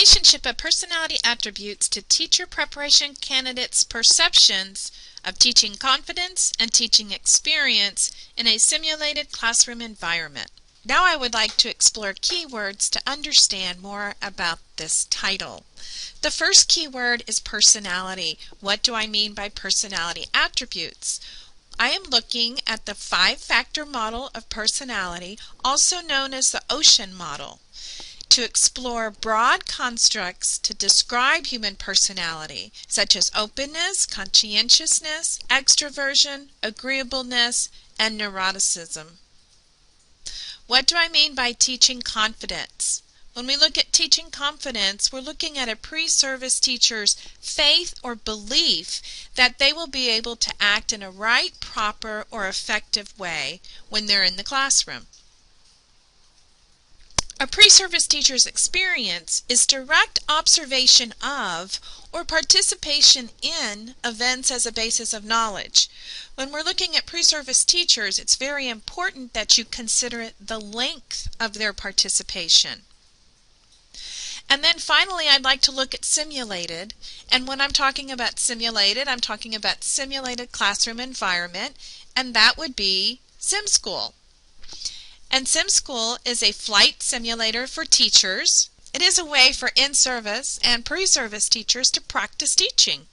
relationship of personality attributes to teacher preparation candidates' perceptions of teaching confidence and teaching experience in a simulated classroom environment. Now I would like to explore keywords to understand more about this title. The first keyword is personality. What do I mean by personality attributes? I am looking at the 5-factor model of personality, also known as the Ocean model, to explore broad constructs to describe human personality, such as openness, conscientiousness, extroversion, agreeableness, and neuroticism. What do I mean by teaching confidence? When we look at teaching confidence, we're looking at a pre-service teacher's faith or belief that they will be able to act in a right, proper, or effective way when they're in the classroom. A pre-service teacher's experience is direct observation of or participation in events as a basis of knowledge. When we're looking at pre-service teachers, it's very important that you consider the length of their participation. And then finally, I'd like to look at simulated. And when I'm talking about simulated, I'm talking about simulated classroom environment, and that would be SimSchool. And SimSchool is a flight simulator for teachers. It is a way for in-service and pre-service teachers to practice teaching.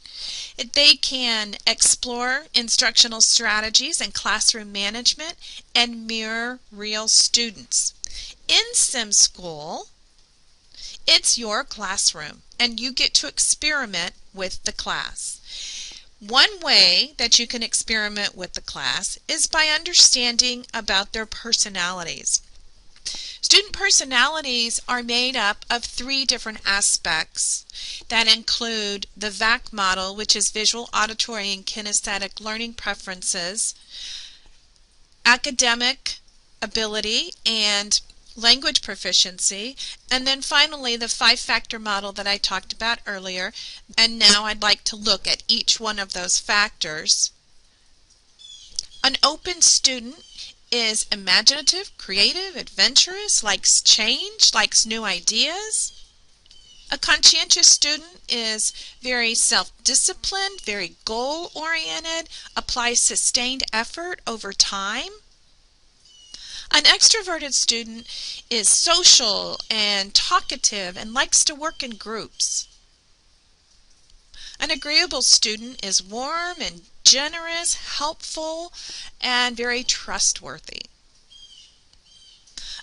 They can explore instructional strategies and classroom management and mirror real students. In SimSchool, it's your classroom, and you get to experiment with the class. One way that you can experiment with the class is by understanding about their personalities. Student personalities are made up of 3 different aspects that include the VAC model, which is visual, auditory, and kinesthetic learning preferences, academic ability, and language proficiency, and then finally the 5-factor model that I talked about earlier. And now I'd like to look at each one of those factors. An open student is imaginative, creative, adventurous, likes change, likes new ideas. A conscientious student is very self-disciplined, very goal-oriented, applies sustained effort over time. An extroverted student is social and talkative and likes to work in groups. An agreeable student is warm and generous, helpful, and very trustworthy.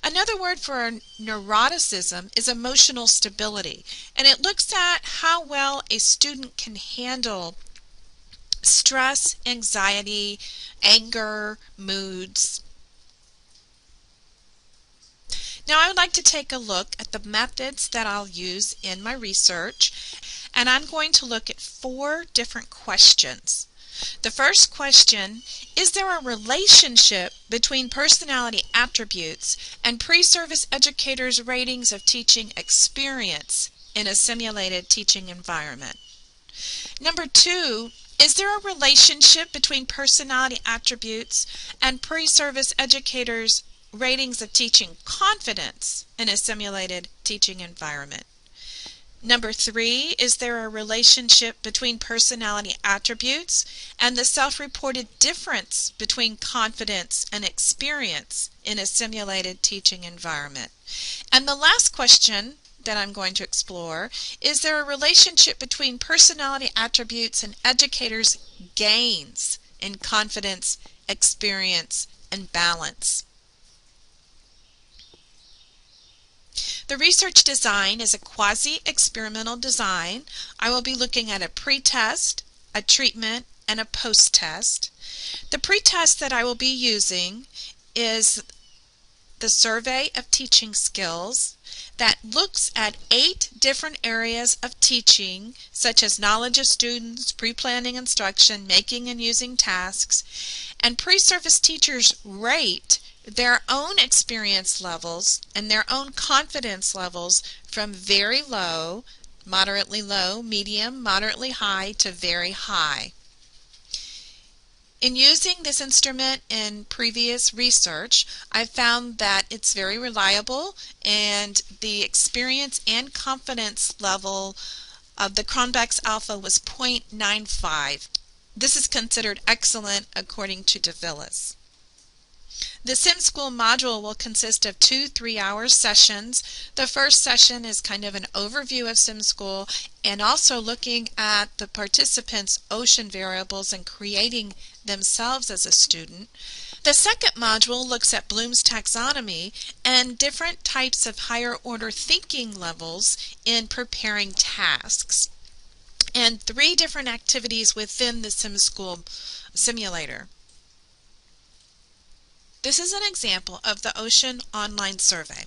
Another word for neuroticism is emotional stability, and it looks at how well a student can handle stress, anxiety, anger, moods. Now I would like to take a look at the methods that I'll use in my research, and I'm going to look at 4 different questions. The first question, is there a relationship between personality attributes and pre-service educators' ratings of teaching experience in a simulated teaching environment? Number 2, is there a relationship between personality attributes and pre-service educators' ratings of teaching confidence in a simulated teaching environment? Number 3, is there a relationship between personality attributes and the self-reported difference between confidence and experience in a simulated teaching environment? And the last question that I'm going to explore, is there a relationship between personality attributes and educators' gains in confidence, experience, and balance? The research design is a quasi-experimental design. I will be looking at a pre-test, a treatment, and a post-test. The pre-test that I will be using is the Survey of Teaching Skills that looks at 8 different areas of teaching, such as knowledge of students, pre-planning instruction, making and using tasks, and pre-service teachers rate their own experience levels and their own confidence levels from very low, moderately low, medium, moderately high, to very high. In using this instrument in previous research, I found that it's very reliable and the experience and confidence level of the Cronbach's Alpha was 0.95. This is considered excellent according to DeVillis. The SimSchool module will consist of 2 3-hour sessions. The first session is kind of an overview of SimSchool and also looking at the participants' ocean variables and creating themselves as a student. The second module looks at Bloom's taxonomy and different types of higher order thinking levels in preparing tasks, and 3 different activities within the SimSchool simulator. This is an example of the Ocean online survey.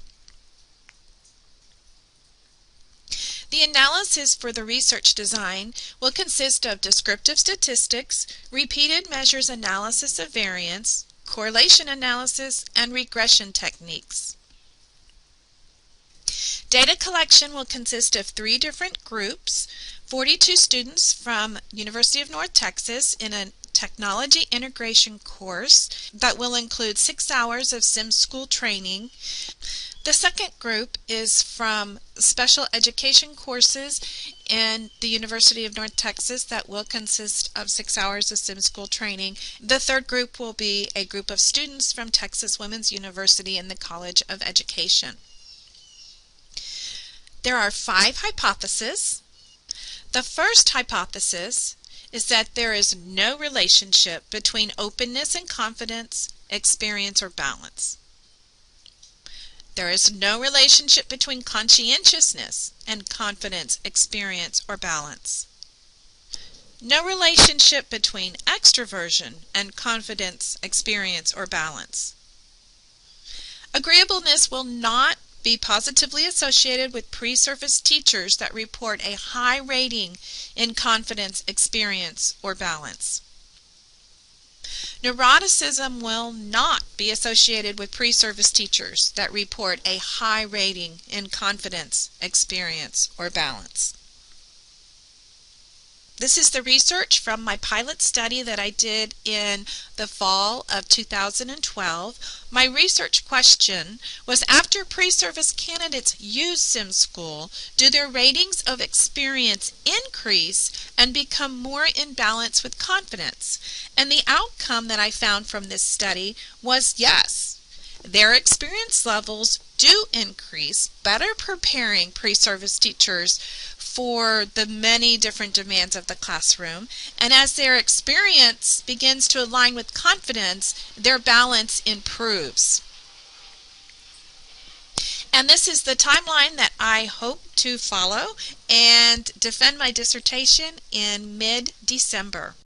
The analysis for the research design will consist of descriptive statistics, repeated measures analysis of variance, correlation analysis, and regression techniques. Data collection will consist of 3 different groups, 42 students from University of North Texas in a technology integration course that will include 6 hours of SimSchool training. The second group is from special education courses in the University of North Texas that will consist of 6 hours of SimSchool training. The third group will be a group of students from Texas Women's University in the College of Education. There are 5 hypotheses. The first hypothesis is that there is no relationship between openness and confidence, experience, or balance. There is no relationship between conscientiousness and confidence, experience, or balance. No relationship between extroversion and confidence, experience, or balance. Agreeableness will not be positively associated with pre-service teachers that report a high rating in confidence, experience, or balance. Neuroticism will not be associated with pre-service teachers that report a high rating in confidence, experience, or balance. This is the research from my pilot study that I did in the fall of 2012. My research question was, after pre-service candidates use SimSchool, do their ratings of experience increase and become more in balance with confidence? And the outcome that I found from this study was yes. Their experience levels do increase, better preparing pre-service teachers for the many different demands of the classroom, and as their experience begins to align with confidence, their balance improves. And this is the timeline that I hope to follow and defend my dissertation in mid-December.